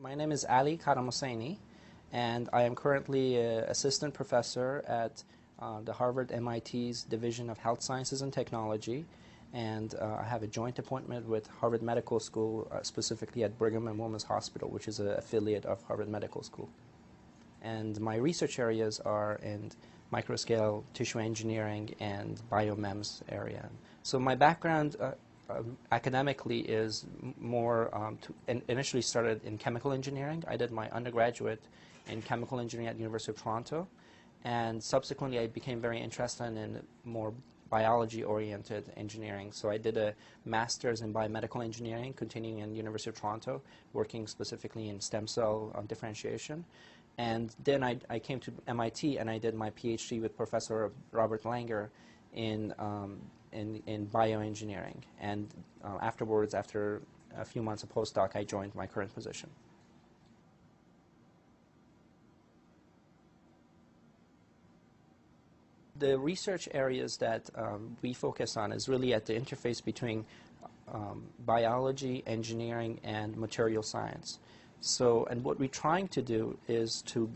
My name is Ali Khademhosseini, and I am currently an assistant professor at the Harvard MIT's Division of Health Sciences and Technology, and I have a joint appointment with Harvard Medical School, specifically at Brigham and Women's Hospital, which is an affiliate of Harvard Medical School. And my research areas are in microscale tissue engineering and biomems area. So my background academically is more initially started in chemical engineering. I did my undergraduate in chemical engineering at the University of Toronto, and subsequently I became very interested in more biology-oriented engineering. So I did a master's in biomedical engineering, continuing in the University of Toronto, working specifically in stem cell differentiation. And then I came to MIT and I did my PhD with Professor Robert Langer in bioengineering. And afterwards, after a few months of postdoc, I joined my current position. The research areas that we focus on is really at the interface between biology, engineering, and material science. So, and what we're trying to do is to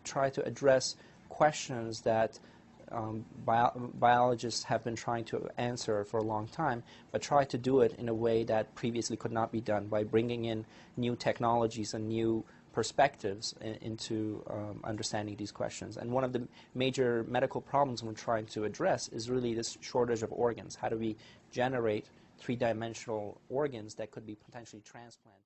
try to address questions that biologists have been trying to answer for a long time, but try to do it in a way that previously could not be done by bringing in new technologies and new perspectives into understanding these questions. And one of the major medical problems we're trying to address is really this shortage of organs. How do we generate three-dimensional organs that could be potentially transplanted?